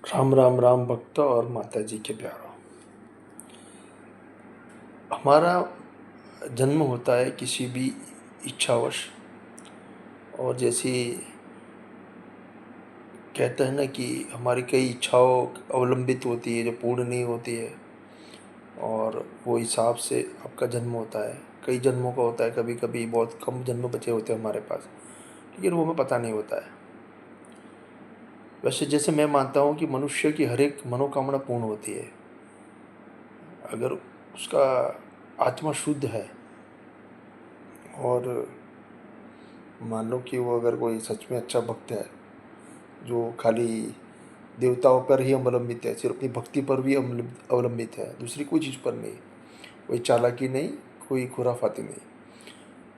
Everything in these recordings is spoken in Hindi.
राम राम राम भक्त और माता जी के प्यारो। हमारा जन्म होता है किसी भी इच्छावश, और जैसी कहते हैं ना कि हमारी कई इच्छाओं अवलंबित होती है जो पूर्ण नहीं होती है, और वो हिसाब से आपका जन्म होता है। कई जन्मों का होता है, कभी कभी बहुत कम जन्म बचे होते हैं हमारे पास, लेकिन वो हमें पता नहीं होता है। वैसे जैसे मैं मानता हूँ कि मनुष्य की हर एक मनोकामना पूर्ण होती है अगर उसका आत्मा शुद्ध है, और मान लो कि वो अगर कोई सच में अच्छा भक्त है जो खाली देवताओं पर ही अवलंबित है, सिर्फ अपनी भक्ति पर भी अवलंबित है, दूसरी कोई चीज़ पर नहीं, कोई चालाकी नहीं, कोई खुराफाती नहीं,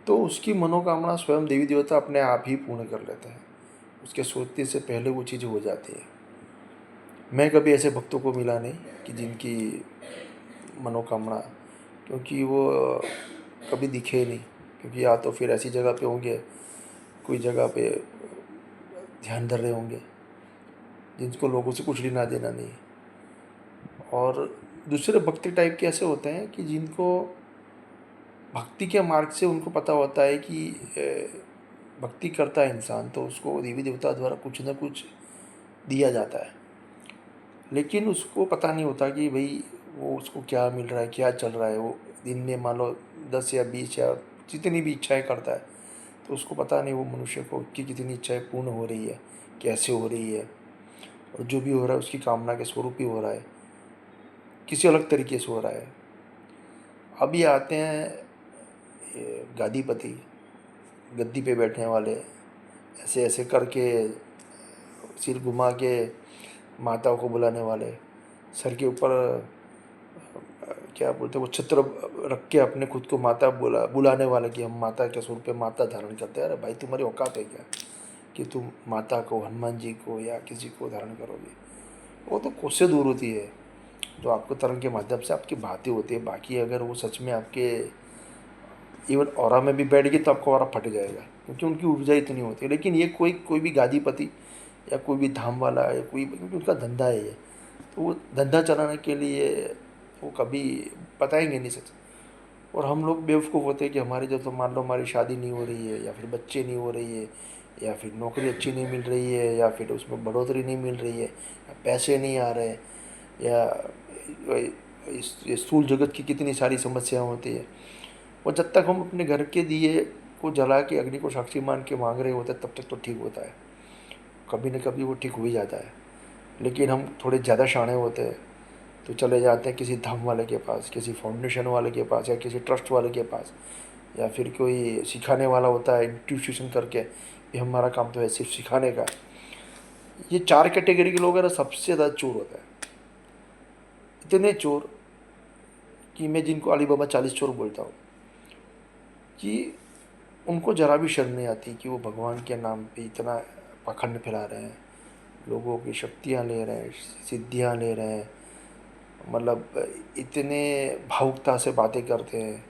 तो उसकी मनोकामना स्वयं देवी देवता अपने आप ही पूर्ण कर लेते हैं। उसके सोचने से पहले वो चीज़ हो जाती है। मैं कभी ऐसे भक्तों को मिला नहीं कि जिनकी मनोकामना, क्योंकि वो कभी दिखे ही नहीं, क्योंकि या तो फिर ऐसी जगह पे होंगे, कोई जगह पे ध्यान धर रहे होंगे जिनको लोगों से कुछ लेना देना नहीं। और दूसरे भक्ति टाइप के ऐसे होते हैं कि जिनको भक्ति के मार्ग से उनको पता होता है कि भक्ति करता है इंसान तो उसको देवी देवता द्वारा कुछ ना कुछ दिया जाता है, लेकिन उसको पता नहीं होता कि भाई वो उसको क्या मिल रहा है, क्या चल रहा है। वो दिन में मान लो 10 या 20 या जितनी भी इच्छाएं करता है, तो उसको पता नहीं वो मनुष्य को कि कितनी इच्छाएं पूर्ण हो रही है, कैसे हो रही है, और जो भी हो रहा है उसकी कामना के स्वरूप ही हो रहा है, किसी अलग तरीके से हो रहा है। अभी आते हैं गादीपति, गद्दी पे बैठने वाले, ऐसे ऐसे करके सिर घुमा के माताओं को बुलाने वाले, सर के ऊपर क्या बोलते हैं वो छत्र रख के अपने खुद को माता बुलाने वाले कि हम माता के स्वरूप पे माता धारण करते हैं। अरे भाई तुम्हारी औकात है क्या कि तुम माता को, हनुमान जी को या किसी को धारण करोगे? वो तो कोससे दूर होती है जो आपको तरंग के माध्यम से आपकी बातें होती है। बाकी अगर वो सच में आपके इवन ऑरा में भी बैठ गई तो आपका ऑरा फट जाएगा, क्योंकि उनकी ऊर्जा इतनी होती है। लेकिन ये कोई कोई भी गादीपति या कोई भी धाम वाला या कोई, क्योंकि उनका धंधा है ये, तो वो धंधा चलाने के लिए वो कभी बताएंगे नहीं सच। और हम लोग बेवकूफ़ होते हैं कि हमारे जो, तो मान लो हमारी शादी नहीं हो रही है, या फिर बच्चे नहीं हो रही है, या फिर नौकरी अच्छी नहीं मिल रही है, या फिर उसमें बढ़ोतरी नहीं मिल रही है, या पैसे नहीं आ रहे, या ये स्थूल जगत की कितनी सारी समस्याएं होती है। और जब तक हम अपने घर के दिए को जला के अग्नि को साक्षी मान के मांग रहे होते हैं तब तक तो ठीक होता है, कभी न कभी वो ठीक हो ही जाता है। लेकिन हम थोड़े ज़्यादा शाणे होते हैं तो चले जाते हैं किसी धाम वाले के पास, किसी फाउंडेशन वाले के पास, या किसी ट्रस्ट वाले के पास, या फिर कोई सिखाने वाला होता है इंस्टीट्यूशन करके, ये हमारा काम तो है सिर्फ सिखाने का। ये चार कैटेगरी के लोग हैं ना, सबसे ज़्यादा चोर होता है। इतने चोर कि मैं जिनको अली बाबा 40 चोर बोलता हूँ, कि उनको ज़रा भी शर्म नहीं आती कि वो भगवान के नाम पे इतना पाखंड फैला रहे हैं, लोगों की शक्तियाँ ले रहे हैं, सिद्धियाँ ले रहे हैं, मतलब इतने भावुकता से बातें करते हैं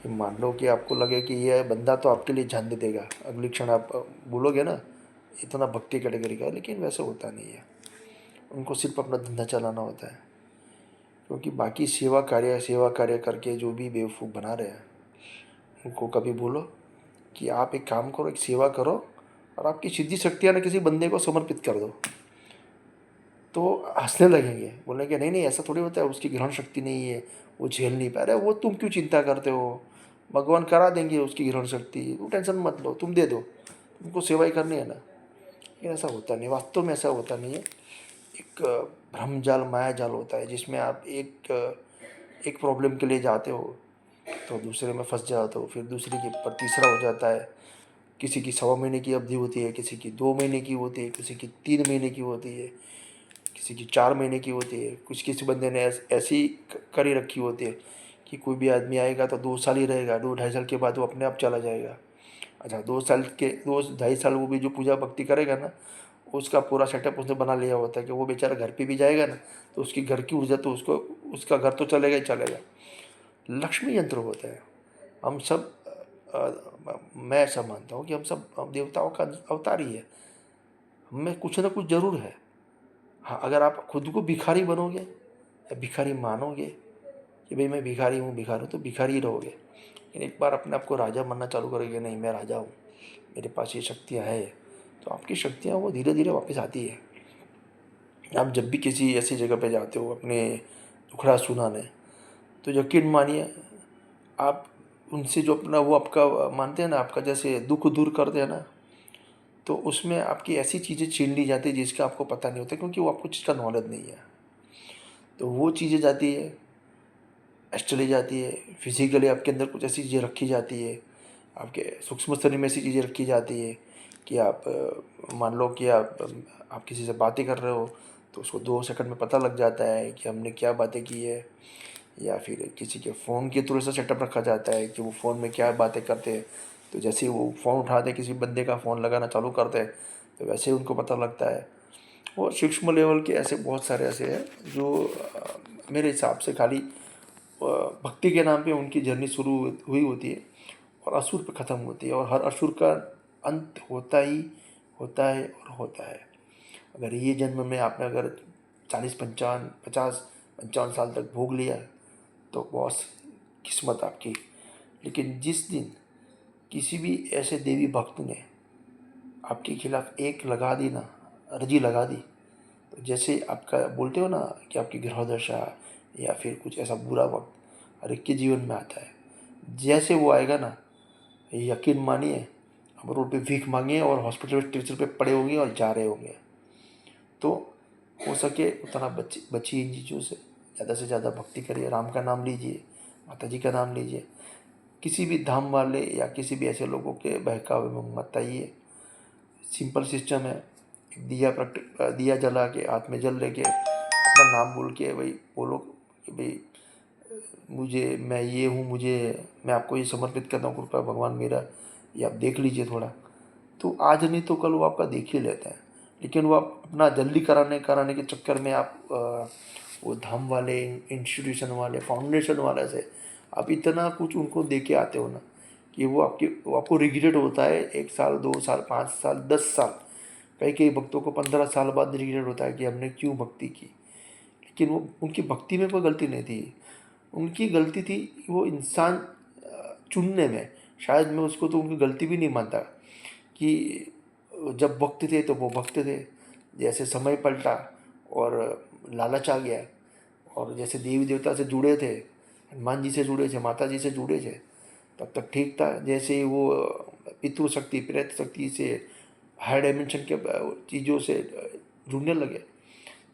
कि मान लो कि आपको लगे कि यह बंदा तो आपके लिए जान दे देगा, अगली क्षण आप बोलोगे ना इतना भक्ति कैटेगरी का है। लेकिन वैसे होता नहीं है, उनको सिर्फ अपना धंधा चलाना होता है। क्योंकि बाकी सेवा कार्य करके जो भी बेवकूफ़ बना रहे हैं, उनको कभी बोलो कि आप एक काम करो, एक सेवा करो, और आपकी सिद्धि शक्तियाँ ना किसी बंदे को समर्पित कर दो, तो हंसने लगेंगे, बोलेंगे नहीं नहीं ऐसा थोड़ी होता है, उसकी ग्रहण शक्ति नहीं है, वो झेल नहीं पा रहा है। वो तुम क्यों चिंता करते हो, भगवान करा देंगे उसकी ग्रहण शक्ति, तुम टेंशन मत लो, तुम दे दो, तुमको सेवा ही करनी है ना। लेकिन ऐसा होता नहीं, वास्तव में ऐसा होता नहीं है। एक भ्रम जाल, माया जाल होता है, जिसमें आप एक प्रॉब्लम के लिए जाते हो तो दूसरे में फंस जाते हो, फिर दूसरे के पर तीसरा हो जाता है। किसी की 1.25 महीने की अवधि होती है, किसी की 2 महीने की होती है, किसी की 3 महीने की होती है, किसी की 4 महीने की होती है। कुछ किसी बंदे ने ऐसी करी रखी होती है कि कोई भी आदमी आएगा तो 2 साल ही रहेगा, 2 ढाई साल के बाद वो अपने आप चला जाएगा। अच्छा, 2 साल के 2 ढाई साल वो भी जो पूजा भक्ति करेगा ना, उसका पूरा सेटअप उसने बना लिया होता है कि वो बेचारा घर पे भी जाएगा ना तो उसकी घर की ऊर्जा तो उसको, उसका घर तो चलेगा ही चलेगा। लक्ष्मी यंत्र होता है। हम सब मैं ऐसा मानता हूँ कि हम सब देवताओं का अवतार ही है। हमें कुछ ना कुछ जरूर है, हाँ, अगर आप खुद को भिखारी बनोगे या भिखारी मानोगे कि भाई मैं भिखारी हूँ, तो भिखारी ही रहोगे। लेकिन एक बार अपने आप को राजा मानना चालू करोगे, नहीं मैं राजा हूँ, मेरे पास ये शक्तियाँ हैं, तो आपकी शक्तियाँ वो धीरे धीरे वापस आती है। आप जब भी किसी ऐसी जगह पे जाते हो अपने दुखड़ा सुनाने, तो यकीन मानिए आप उनसे जो अपना वो आपका मानते हैं ना, आपका जैसे दुख दूर कर दे ना, तो उसमें आपकी ऐसी चीज़ें छीन ली जाती है जिसका आपको पता नहीं होता, क्योंकि वो आपको जिसका नॉलेज नहीं है। तो वो चीज़ें जाती है, चली जाती है। फिजिकली आपके अंदर कुछ ऐसी चीज़ें रखी जाती है, आपके सूक्ष्म शरीर में ऐसी चीज़ें रखी जाती है कि आप मान लो कि आप किसी से बातें कर रहे हो, तो उसको 2 सेकंड में पता लग जाता है कि हमने क्या बातें की है। या फिर किसी के फ़ोन के थ्रू ऐसा सेटअप रखा जाता है कि वो फ़ोन में क्या बातें करते हैं, तो जैसे ही वो फ़ोन उठाते, किसी बंदे का फ़ोन लगाना चालू करते हैं, तो वैसे ही उनको पता लगता है। और सूक्ष्म लेवल के ऐसे बहुत सारे ऐसे हैं जो मेरे हिसाब से खाली भक्ति के नाम पे उनकी जर्नी शुरू हुई होती है और असुर पे ख़त्म होती है, और हर असुर का अंत होता ही होता है और होता है। अगर ये जन्म में आपने अगर 40 55 50 55 साल तक भोग लिया, तो बहुत किस्मत आपकी। लेकिन जिस दिन किसी भी ऐसे देवी भक्त ने आपके खिलाफ एक लगा दी ना, अर्जी लगा दी, तो जैसे आपका बोलते हो ना कि आपकी ग्रह दशा या फिर कुछ ऐसा बुरा वक्त हर एक के जीवन में आता है, जैसे वो आएगा ना, यकीन मानिए आप रोड पे भीख मांगिए और हॉस्पिटल स्ट्रेचर पे पड़े होंगे और जा रहे होंगे। तो हो सके उतना बचिए इन चीज़ों से ज़्यादा भक्ति करिए, राम का नाम लीजिए, माता जी का नाम लीजिए। किसी भी धाम वाले या किसी भी ऐसे लोगों के बहकावे में मत आइए। सिंपल सिस्टम है, एक दिया जला के हाथ में जल लेके अपना नाम बोल के भाई बोलो कि भाई मुझे मैं ये हूँ, मैं आपको ये समर्पित करता हूँ, कृपया भगवान मेरा ये आप देख लीजिए थोड़ा। तो आज नहीं तो कल वो आपका देख ही लेते हैं। लेकिन वो आप अपना जल्दी कराने कराने के चक्कर में आप वो धाम वाले, इंस्टीट्यूशन वाले, फाउंडेशन वाले से आप इतना कुछ उनको दे के आते हो ना कि वो आपको रिग्रेट होता है 1 साल 2 साल 5 साल 10 साल, कई कई भक्तों को 15 साल बाद रिग्रेट होता है कि हमने क्यों भक्ति की। लेकिन वो उनकी भक्ति में कोई गलती नहीं थी, उनकी गलती थी वो इंसान चुनने में। शायद मैं उसको तो उनकी गलती भी नहीं मानता कि जब भक्त थे तो वो भक्त थे, जैसे समय पलटा और लालच आ गया, और जैसे देवी देवता से जुड़े थे, हनुमान जी से जुड़े थे, माता जी से जुड़े थे, तब तक ठीक था। जैसे ही वो पितृ शक्ति प्रेत शक्ति से हाई डायमेंशन के चीज़ों से जुड़ने लगे,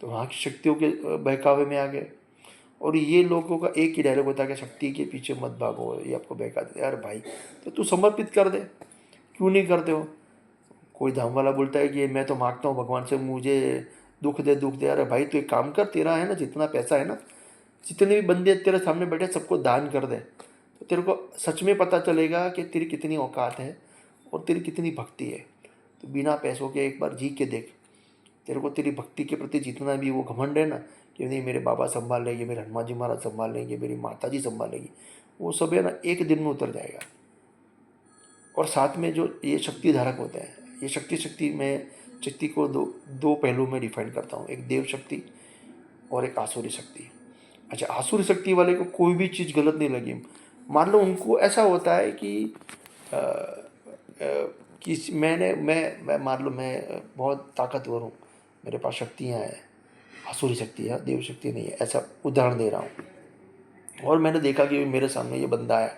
तो वहाँ की शक्तियों के बहकावे में आ गए। और ये लोगों का एक ही डायलॉग होता है कि शक्ति के पीछे मत भागो, ये आपको बहका देते। यार भाई, तो तू समर्पित कर दे, क्यों नहीं करते हो। कोई धाम वाला बोलता है कि मैं तो मांगता हूँ भगवान से मुझे दुख दे दुख दे। अरे भाई, तो एक काम कर, तेरा है ना जितना पैसा है ना, जितने भी बंदे तेरे सामने बैठे सबको दान कर दे, तो तेरे को सच में पता चलेगा कि तेरी कितनी औकात है और तेरी कितनी भक्ति है। तो बिना पैसों के एक बार जी के देख, तेरे को तेरी भक्ति के प्रति जितना भी वो घमंड है ना कि नहीं मेरे बाबा संभाल लेंगे, मेरे हनुमान जी महाराज संभाल लेंगे, मेरी माता जी संभाल लेंगी, वो सब है ना एक दिन में उतर जाएगा। और साथ में जो ये शक्ति धारक होते हैं, ये शक्ति में शक्ति को दो दो पहलू में डिफाइन करता हूँ, एक देव शक्ति और एक आसुरी शक्ति। अच्छा, आसुरी शक्ति वाले को कोई भी चीज़ गलत नहीं लगी, मान लो उनको ऐसा होता है कि अ, कि मैं मान लो मैं बहुत ताकतवर हूँ, मेरे पास शक्तियाँ हैं, आसुरी शक्ति है, देव शक्ति नहीं है, ऐसा उदाहरण दे रहा हूँ। और मैंने देखा कि मेरे सामने ये बंदा है,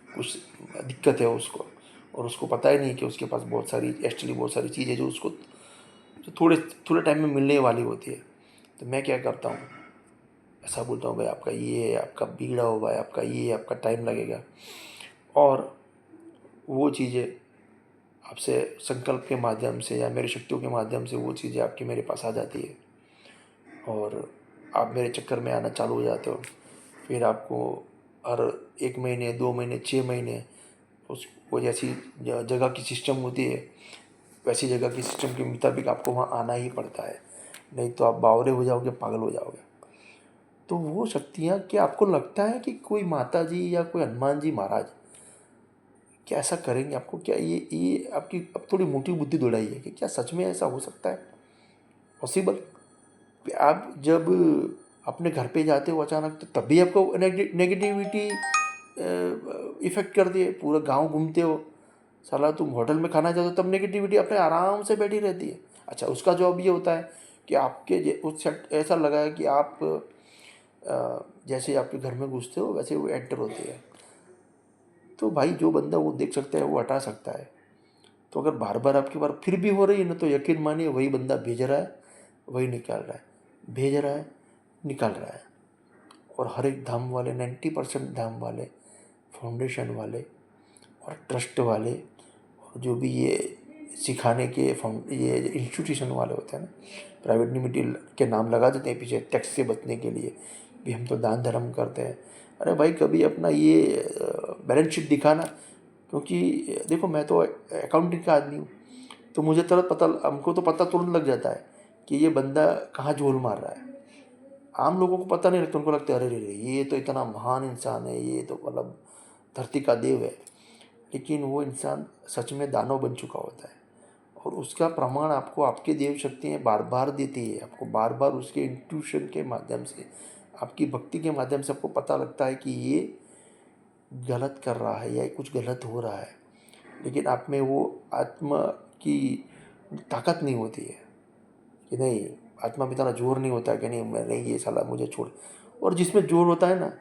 कुछ दिक्कत है उसको, और उसको पता ही नहीं कि उसके पास बहुत सारी चीज़ें जो उसको जो थोड़े थोड़े टाइम में मिलने वाली होती है। तो मैं क्या करता हूँ, ऐसा बोलता हूँ भाई आपका ये है, आपका बिगड़ा हुआ है, आपका ये है, आपका टाइम लगेगा। और वो चीज़ें आपसे संकल्प के माध्यम से या मेरी शक्तियों के माध्यम से वो चीज़ें आपकी मेरे पास आ जाती है, और आप मेरे चक्कर में आना चालू हो जाते हो। फिर आपको हर 1 महीने 2 महीने 6 महीने उस वो जैसी जगह की सिस्टम होती है, वैसी जगह की सिस्टम के मुताबिक आपको वहाँ आना ही पड़ता है, नहीं तो आप बावरे हो जाओगे, पागल हो जाओगे। तो वो शक्तियाँ, क्या आपको लगता है कि कोई माता जी या कोई हनुमान जी महाराज क्या ऐसा करेंगे आपको? क्या ये आपकी अब थोड़ी मोटी बुद्धि दौड़ाई है कि क्या सच में ऐसा हो सकता है? पॉसिबल? आप जब अपने घर पे जाते हो अचानक, तो तब भी आपको नेगेटिविटी इफ़ेक्ट कर दिए। पूरा गांव घूमते हो, साला तुम होटल में खाना चाहते हो, तब नेगेटिविटी अपने आराम से बैठी रहती है। अच्छा, उसका जॉब ये होता है कि उस सेट ऐसा लगा है कि आप जैसे आपके घर में घुसते हो वैसे वो एंटर होती है। तो भाई जो बंदा वो देख सकता है वो हटा सकता है। तो अगर बार बार आपके बार फिर भी हो रही है ना, तो यकीन मानिए वही बंदा भेज रहा है, वही निकाल रहा है, भेज रहा है, निकाल रहा है। और हर एक धाम वाले 90% धाम वाले, फाउंडेशन वाले और ट्रस्ट वाले, और जो भी ये सिखाने के ये इंस्टीट्यूशन वाले होते हैं ना, प्राइवेट लिमिटेड के नाम लगा देते हैं पीछे टैक्स से बचने के लिए भी, हम तो दान धर्म करते हैं। अरे भाई कभी अपना ये बैलेंस शीट दिखाना, क्योंकि देखो मैं तो अकाउंटिंग का आदमी हूँ, तो मुझे तुरंत पता, हमको तो पता तुरंत लग जाता है कि ये बंदा कहाँ झोल मार रहा है। आम लोगों को पता नहीं लगता, उनको लगता है अरे रे ये तो इतना महान इंसान है, ये तो मतलब धरती का देव है। लेकिन वो इंसान सच में दानव बन चुका होता है, और उसका प्रमाण आपको आपके देव शक्तियाँ बार बार देती है। आपको बार बार उसके इंट्यूशन के माध्यम से, आपकी भक्ति के माध्यम से आपको पता लगता है कि ये गलत कर रहा है या कुछ गलत हो रहा है। लेकिन आप में वो आत्मा की ताकत नहीं होती है कि नहीं, आत्मा में इतना जोर नहीं होता कि नहीं मैं नहीं, ये साला मुझे छोड़। और जिसमें जोर होता है ना,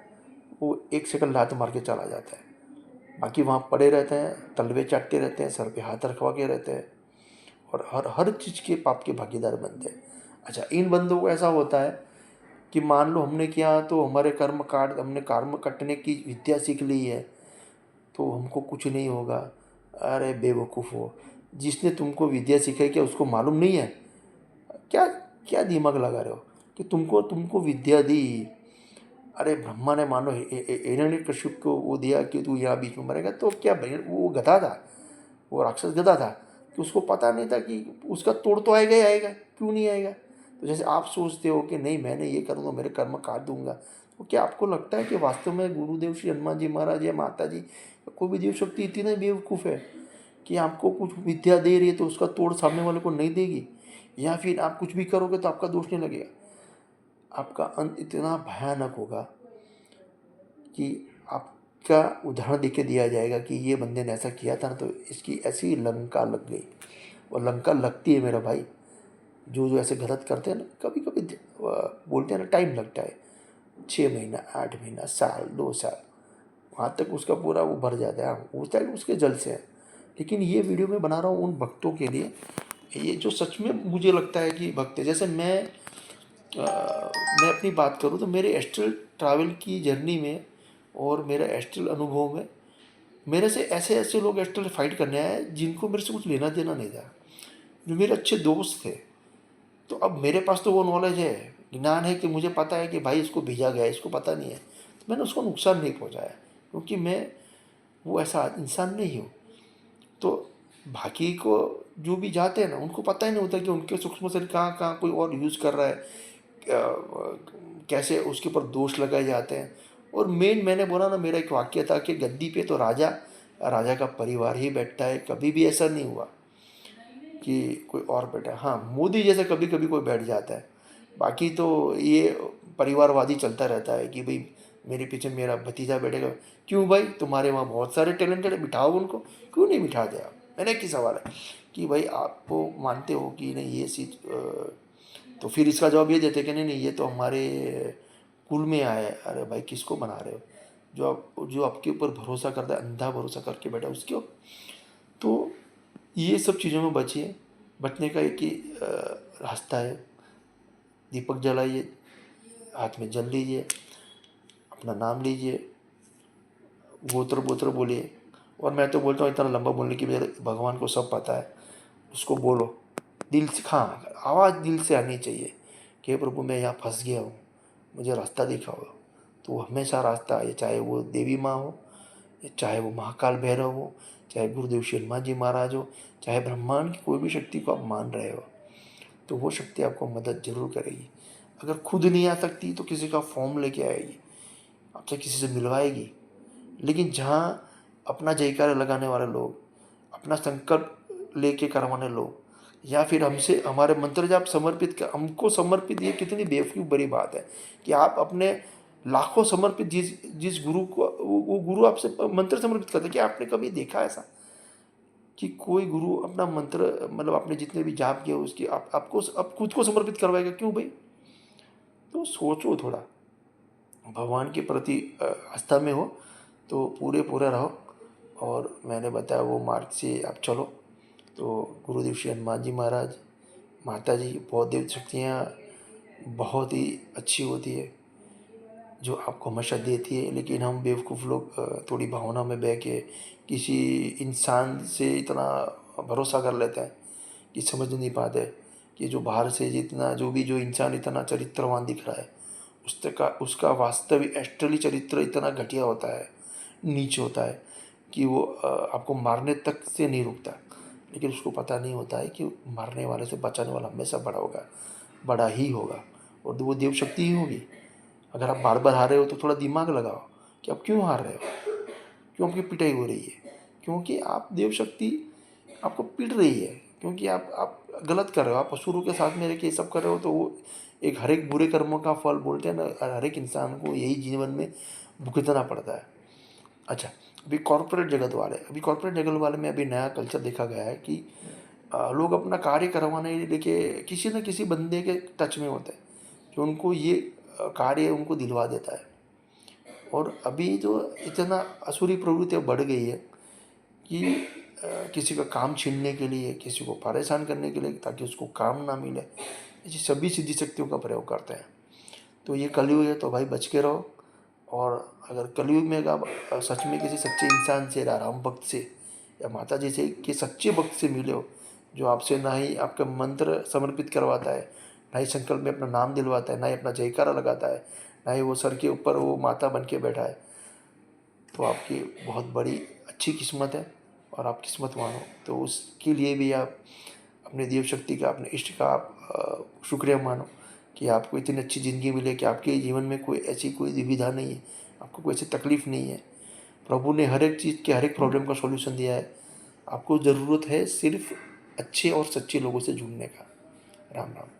वो एक सेकंड लात मार के चला जाता है। बाकी वहाँ पड़े रहते हैं, तलवे चाटते रहते हैं, सर पे हाथ रखवा के रहते हैं, और हर हर चीज़ के पाप के भागीदार बनते हैं। अच्छा, इन बंदों को ऐसा होता है कि मान लो हमने किया तो हमारे कर्म काट, हमने कर्म कटने की विद्या सीख ली है, तो हमको कुछ नहीं होगा। अरे बेवकूफ़ हो, जिसने तुमको विद्या सिखाई क्या उसको मालूम नहीं है? क्या क्या दिमाग लगा रहे हो कि तुमको तुमको विद्या दी? अरे ब्रह्मा ने मानो हिरण्यकशिप को वो दिया कि तू यहाँ बीच में मरेगा, तो क्या वो गधा था, वो राक्षस गधा था कि उसको पता नहीं था कि उसका तोड़ तो आएगा ही आएगा, क्यों नहीं आएगा? तो जैसे आप सोचते हो कि नहीं मैंने ये करूँगा मेरे कर्म काट दूंगा, तो क्या आपको लगता है कि वास्तव में गुरुदेव श्री हनुमान जी महाराज या माता जी या कोई भी देव शक्ति इतनी बेवकूफ़ है कि आपको कुछ विद्या दे रही है तो उसका तोड़ सामने वाले को नहीं देगी? या फिर आप कुछ भी करोगे तो आपका दोष नहीं लगेगा? आपका अंत इतना भयानक होगा कि आपका उदाहरण देके दिया जाएगा कि ये बंदे ने ऐसा किया था ना, तो इसकी ऐसी लंका लग गई। और लंका लगती है मेरा भाई, जो जो ऐसे गलत करते हैं ना, कभी कभी बोलते हैं ना टाइम लगता है, 6 महीना, 8 महीना, साल, 2 साल, वहाँ तक उसका पूरा वो भर जाता है। हाँ, होता है उसके जल से है। लेकिन ये वीडियो मैं बना रहा हूँ उन भक्तों के लिए, ये जो सच में मुझे लगता है कि भक्त है। जैसे मैं अपनी बात करूँ तो मेरे एस्ट्रल ट्रैवल की जर्नी में और मेरा एस्ट्रल अनुभव में, मेरे से ऐसे ऐसे लोग एस्ट्रल फाइट करने आए जिनको मेरे से कुछ लेना देना नहीं था, जो मेरे अच्छे दोस्त थे। तो अब मेरे पास तो वो नॉलेज है, ज्ञान है कि मुझे पता है कि भाई इसको भेजा गया है, इसको पता नहीं है, तो मैंने उसको नुकसान नहीं पहुंचाया, क्योंकि मैं वो ऐसा इंसान नहीं हूँ। तो बाकी को जो भी जाते हैं ना, उनको पता ही नहीं होता कि उनके सूक्ष्म शरीर कहाँ कहाँ कोई और यूज़ कर रहा है, कैसे उसके ऊपर दोष लगाए जाते हैं। और मेन मैंने बोला ना, मेरा एक वाक्य था कि गद्दी पे तो राजा, राजा का परिवार ही बैठता है, कभी भी ऐसा नहीं हुआ कि कोई और बैठा। हाँ, मोदी जैसे कभी कभी कोई बैठ जाता है, बाकी तो ये परिवारवादी चलता रहता है कि भाई मेरे पीछे मेरा भतीजा बैठेगा। क्यों भाई, तुम्हारे वहाँ बहुत सारे टैलेंटेड है, बिठाओ उनको, क्यों नहीं बिठाते आप? मेरा एक ही सवाल है कि भाई आपको मानते हो कि नहीं ये चीज़, तो फिर इसका जवाब ये देते कि नहीं नहीं ये तो हमारे कुल में आया है। अरे भाई किसको बना रहे हो? जो आपके ऊपर भरोसा करता है, अंधा भरोसा करके बैठा उसके। तो ये सब चीज़ों में बचिए। बचने का एक ही रास्ता है, दीपक जलाइए, हाथ में जल लीजिए, अपना नाम लीजिए, गोत्र गोत्र बोलिए। और मैं तो बोलता हूँ इतना लंबा बोलने की बजाय भगवान को सब पता है, उसको बोलो दिल से। हाँ, आवाज़ दिल से आनी चाहिए कि प्रभु मैं यहाँ फंस गया हूँ, मुझे रास्ता दिखाओ। तो वो हमेशा रास्ता है, चाहे वो देवी माँ हो, चाहे वो महाकाल भैरव हो, चाहे गुरुदेव श्री हनुमान जी महाराज हो, चाहे ब्रह्मांड की कोई भी शक्ति को आप मान रहे हो, तो वो शक्ति आपको मदद जरूर करेगी। अगर खुद नहीं आ सकती तो किसी का फॉर्म लेके आएगी, आपसे किसी से मिलवाएगी। लेकिन जहाँ अपना जयकारा लगाने वाले लोग, अपना संकल्प लेके करवाने लोग, या फिर हमसे हमारे मंत्र जाप समर्पित कर हमको समर्पित, ये कितनी बेवकूफ़ बड़ी बात है कि आप अपने लाखों समर्पित जिस जिस गुरु को वो गुरु आपसे मंत्र समर्पित करता है। क्या आपने कभी देखा ऐसा कि कोई गुरु अपना मंत्र मतलब आपने जितने भी जाप किए उसकी आपको आप खुद को समर्पित करवाएगा? क्यों भाई? तो सोचो थोड़ा, भगवान के प्रति आस्था में हो तो पूरा रहो। और मैंने बताया वो मार्ग से आप चलो। तो गुरुदेव श्री हनुमान जी महाराज, माता जी, बहुत देव शक्तियाँ बहुत ही अच्छी होती है जो आपको हमेशा देती है। लेकिन हम बेवकूफ़ लोग थोड़ी भावना में बह के किसी इंसान से इतना भरोसा कर लेते हैं कि समझ नहीं पाते कि जो बाहर से जितना जो इंसान इतना चरित्रवान दिख रहा है उसका उसका वास्तविक एस्ट्रली चरित्र इतना घटिया होता है, नीच होता है कि वो आपको मारने तक से नहीं रुकता। लेकिन उसको पता नहीं होता है कि मारने वाले से बचाने वाला हमेशा बड़ा होगा, बड़ा ही होगा, और वो देव शक्ति ही होगी। अगर आप बार बार हार रहे हो तो थोड़ा दिमाग लगाओ कि आप क्यों हार रहे हो, क्यों आपकी पिटाई हो रही है। क्योंकि आप देव शक्ति आपको पीट रही है, क्योंकि आप गलत कर रहे हो, आप असुरों के साथ में रह के ये सब कर रहे हो। तो वो एक हर एक बुरे कर्मों का फल बोलते हैं ना, हर एक इंसान को यही जीवन में भुगतना पड़ता है। अच्छा, अभी कॉर्पोरेट जगत वाले में अभी नया कल्चर देखा गया है कि लोग अपना कार्य करवाने लेके किसी न किसी बंदे के टच में होते हैं जो उनको ये कार्य उनको दिलवा देता है। और अभी जो इतना असुरी प्रवृत्तियाँ बढ़ गई है कि किसी का काम छीनने के लिए, किसी को परेशान करने के लिए ताकि उसको काम ना मिले, ऐसी सभी सिद्धि शक्तियों का प्रयोग करते हैं। तो ये कलयुग है, तो भाई बच के रहो। और अगर कलयुग में आप सच में किसी सच्चे इंसान से, राम भक्त से या माता जी से कि सच्चे भक्त से मिले हो जो आपसे ना ही आपका मंत्र समर्पित करवाता है, ना ही संकल्प में अपना नाम दिलवाता है, ना ही अपना जयकारा लगाता है, ना ही वो सर के ऊपर वो माता बन के बैठा है, तो आपकी बहुत बड़ी अच्छी किस्मत है। और आप किस्मत मानो तो उसके लिए भी आप अपने देव शक्ति का, अपने इष्ट का आप शुक्रिया मानो कि आपको इतनी अच्छी ज़िंदगी मिले कि आपके जीवन में कोई ऐसी कोई दुविधा नहीं है, आपको कोई ऐसी तकलीफ़ नहीं है। प्रभु ने हर एक चीज़ के, हर एक प्रॉब्लम का सॉल्यूशन दिया है। आपको ज़रूरत है सिर्फ अच्छे और सच्चे लोगों से जुड़ने का। राम राम।